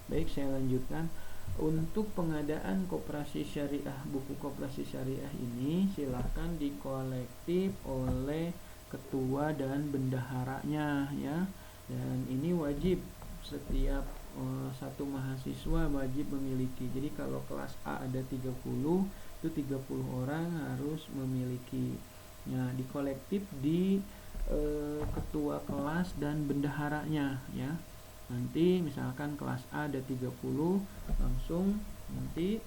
Baik, saya lanjutkan. Untuk pengadaan koperasi syariah, buku koperasi syariah ini silakan dikolektif oleh ketua dan bendaharanya ya. Dan ini wajib setiap satu mahasiswa wajib memiliki. Jadi kalau kelas A ada 30, itu 30 orang harus memiliki. Nah, dikolektif di ketua kelas dan bendaharanya ya. Nanti misalkan kelas A ada 30, langsung nanti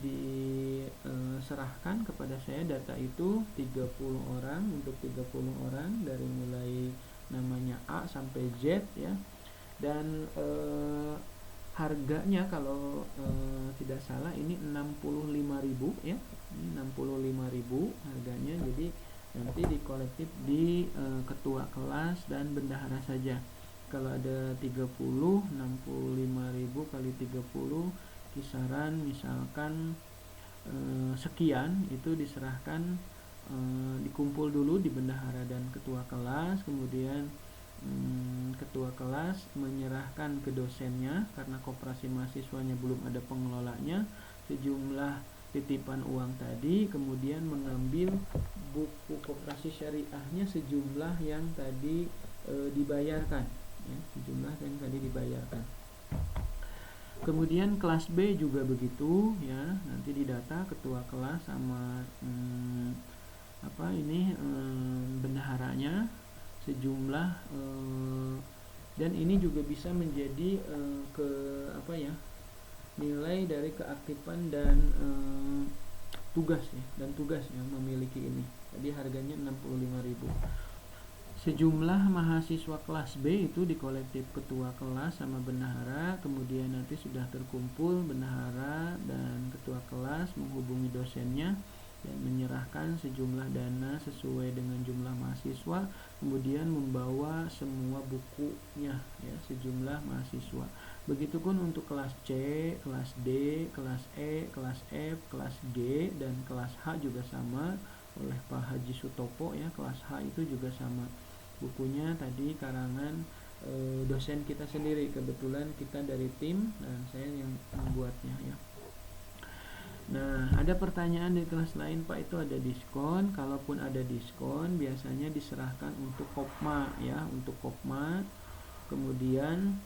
diserahkan kepada saya data itu 30 orang, untuk 30 orang dari mulai namanya A sampai Z ya. Dan harganya kalau tidak salah ini 65.000 ya. Ini 65.000 harganya. Jadi nanti dikolektif di ketua kelas dan bendahara saja. Kalau ada 30, 65.000 kali 30 kisaran misalkan sekian, itu diserahkan dikumpul dulu di bendahara dan ketua kelas, kemudian ketua kelas menyerahkan ke dosennya karena koperasi mahasiswanya belum ada pengelolanya sejumlah titipan uang tadi, kemudian mengambil buku koperasi syariahnya sejumlah yang tadi dibayarkan ya, sejumlah yang tadi dibayarkan. Kemudian kelas B juga begitu ya, nanti didata ketua kelas sama bendaharanya sejumlah dan ini juga bisa menjadi nilai dari keaktifan dan tugas ya memiliki ini. Tadi harganya 65.000. Sejumlah mahasiswa kelas B itu dikolektif ketua kelas sama bendahara, kemudian nanti sudah terkumpul bendahara dan ketua kelas menghubungi dosennya dan menyerahkan sejumlah dana sesuai dengan jumlah mahasiswa, kemudian membawa semua bukunya ya sejumlah mahasiswa. Begitupun untuk kelas C, kelas D, kelas E, kelas F, kelas G, dan kelas H juga sama oleh Pak Haji Sutopo ya. Kelas H itu juga sama. Bukunya tadi karangan dosen kita sendiri, kebetulan kita dari tim dan saya yang membuatnya ya. Nah, ada pertanyaan di kelas lain, Pak, itu ada diskon? Kalaupun ada diskon biasanya diserahkan untuk kopma ya, untuk kopma. Kemudian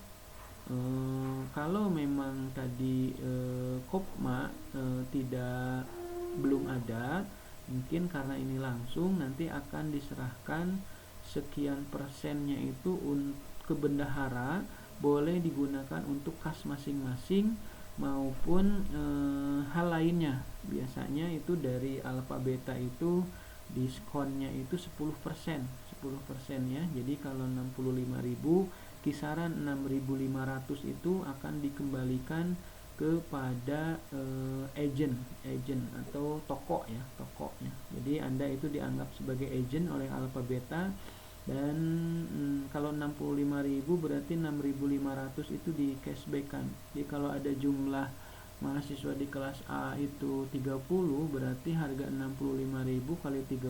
kalau memang tadi kopma belum ada, mungkin karena ini langsung nanti akan diserahkan sekian persennya itu ke bendahara, boleh digunakan untuk kas masing-masing maupun hal lainnya. Biasanya itu dari alfa beta itu diskonnya itu 10% ya. Jadi kalau 65.000, kisaran 6.500 itu akan dikembalikan kepada agent atau toko ya, tokonya. Jadi Anda itu dianggap sebagai agent oleh alfa beta. Dan kalau 65.000 berarti 6.500 itu di cashbackkan. Jadi kalau ada jumlah mahasiswa di kelas A itu 30, berarti harga 65.000 kali 30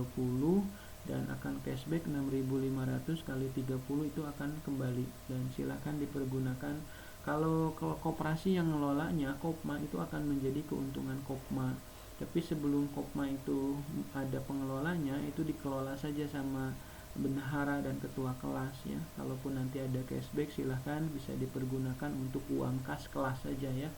dan akan cashback 6.500 kali 30 itu akan kembali dan silakan dipergunakan. Kalau koperasi yang ngelolanya Kopma itu akan menjadi keuntungan Kopma. Tapi sebelum Kopma itu ada pengelolanya, itu dikelola saja sama bendahara dan ketua kelas ya. Kalaupun nanti ada cashback silahkan bisa dipergunakan untuk uang kas kelas saja ya.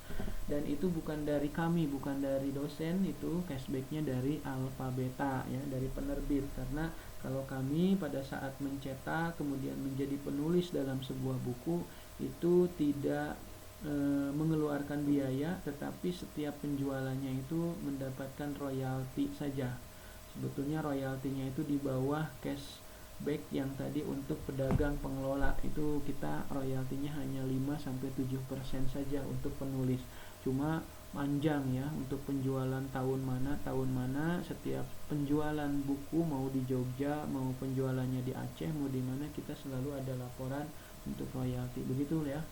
Dan itu bukan dari kami, bukan dari dosen, itu cashbacknya dari alfa beta ya, dari penerbit. Karena kalau kami pada saat mencetak kemudian menjadi penulis dalam sebuah buku itu tidak mengeluarkan biaya, tetapi setiap penjualannya itu mendapatkan royalti saja. Sebetulnya royaltinya itu di bawah cashback yang tadi untuk pedagang pengelola, itu kita royaltinya hanya 5-7% saja untuk penulis. Cuma panjang ya, untuk penjualan tahun mana setiap penjualan buku, mau di Jogja, mau penjualannya di Aceh, mau di mana, kita selalu ada laporan untuk royalti. Begitu ya,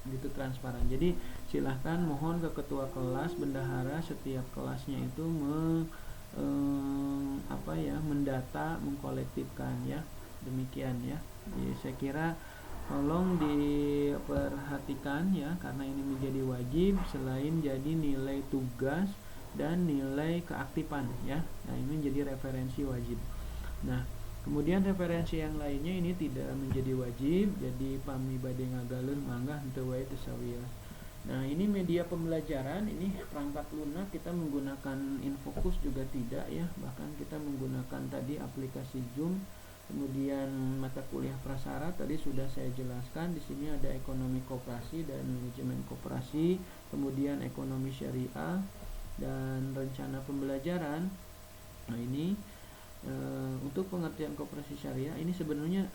begitu transparan. Jadi silahkan mohon ke ketua kelas, bendahara setiap kelasnya itu mendata, mengkolektifkan ya. Demikian ya. Jadi saya kira tolong diperhatikan ya, karena ini menjadi wajib selain jadi nilai tugas dan nilai keaktifan ya. Nah, ini menjadi referensi wajib. Nah, kemudian referensi yang lainnya ini tidak menjadi wajib, jadi pami bade ngagaleuh mangga henteu wae teu sawias. Nah, ini media pembelajaran, ini perangkat lunak kita menggunakan Infocus juga tidak ya, bahkan kita menggunakan tadi aplikasi Zoom. Kemudian mata kuliah prasyarat tadi sudah saya jelaskan, di sini ada ekonomi koperasi dan manajemen koperasi, kemudian ekonomi syariah dan rencana pembelajaran. Nah, ini untuk pengertian koperasi syariah ini sebenarnya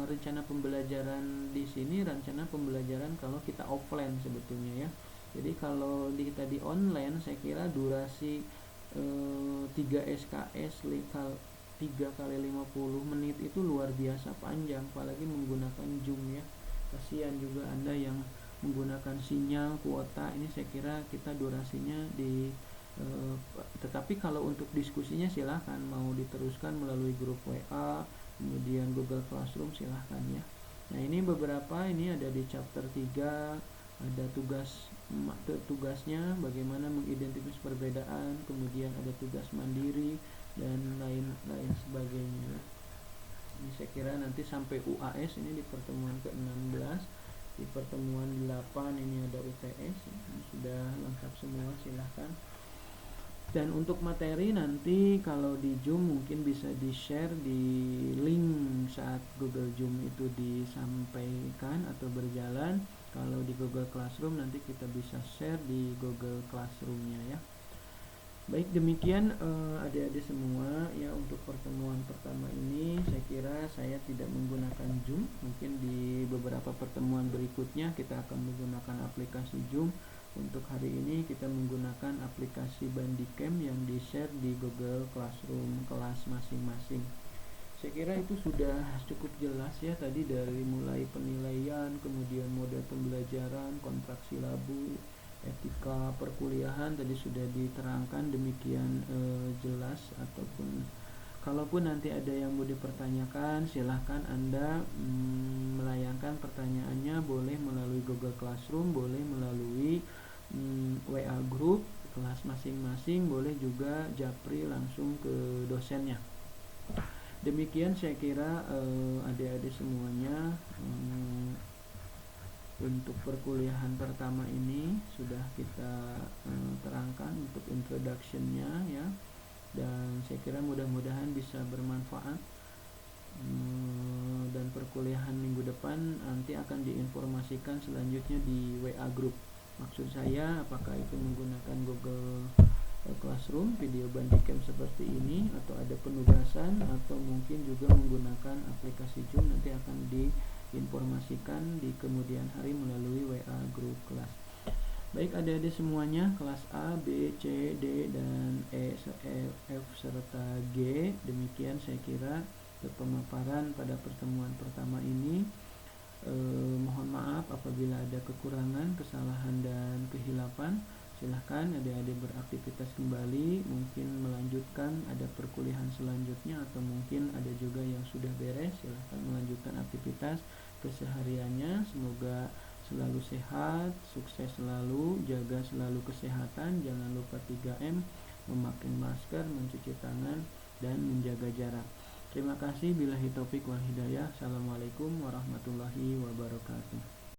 rencana pembelajaran di sini rencana pembelajaran kalau kita offline sebetulnya ya. Jadi kalau kita di online saya kira durasi 3 SKS 3 kali 50 menit itu luar biasa panjang, apalagi menggunakan Zoom ya. Kasihan juga Anda yang menggunakan sinyal kuota, ini saya kira kita durasinya di tetapi kalau untuk diskusinya silahkan mau diteruskan melalui grup WA, kemudian Google Classroom silahkan ya. Nah, ini beberapa, ini ada di chapter 3, ada tugasnya bagaimana mengidentifikasi perbedaan, kemudian ada tugas mandiri dan lain sebagainya. Ini saya kira nanti sampai UAS ini di pertemuan ke-16, di pertemuan 8 ini ada UTS ya. Sudah lengkap semua, silahkan. Dan untuk materi nanti kalau di Zoom mungkin bisa di-share di link saat Google Zoom itu disampaikan atau berjalan. Kalau di Google Classroom nanti kita bisa share di Google Classroom-nya ya. Baik, demikian adik-adik semua ya, untuk pertemuan pertama ini saya kira saya tidak menggunakan Zoom. Mungkin di beberapa pertemuan berikutnya kita akan menggunakan aplikasi Zoom. Untuk hari ini kita menggunakan aplikasi Bandicam yang di-share di Google Classroom kelas masing-masing. Saya kira itu sudah cukup jelas ya, tadi dari mulai penilaian, kemudian model pembelajaran, kontrak silabus, etika perkuliahan tadi sudah diterangkan demikian jelas. Ataupun kalaupun nanti ada yang mau dipertanyakan, silahkan Anda melayangkan pertanyaannya, boleh melalui Google Classroom, boleh melalui WA group kelas masing-masing, boleh juga japri langsung ke dosennya. Demikian saya kira adik-adik semuanya, untuk perkuliahan pertama ini sudah kita terangkan untuk introduction-nya ya, dan saya kira mudah-mudahan bisa bermanfaat. Dan perkuliahan minggu depan nanti akan diinformasikan selanjutnya di WA group. Maksud saya apakah itu menggunakan Google Classroom, video Bandicam seperti ini, atau ada penugasan, atau mungkin juga menggunakan aplikasi Zoom, nanti akan diinformasikan di kemudian hari melalui WA group kelas. Baik adik-adik semuanya, kelas A, B, C, D, dan E, F, serta G, demikian saya kira pemaparan pada pertemuan pertama ini. Mohon maaf apabila ada kekurangan, kesalahan, dan kehilapan. Silahkan adik-adik beraktivitas kembali, mungkin melanjutkan ada perkuliahan selanjutnya, atau mungkin ada juga yang sudah beres, silahkan melanjutkan aktivitas kesehariannya. Semoga selalu sehat, sukses selalu, jaga selalu kesehatan, jangan lupa 3M, memakai masker, mencuci tangan, dan menjaga jarak. Terima kasih. Billahi taufik wal hidayah. Assalamualaikum warahmatullahi wabarakatuh.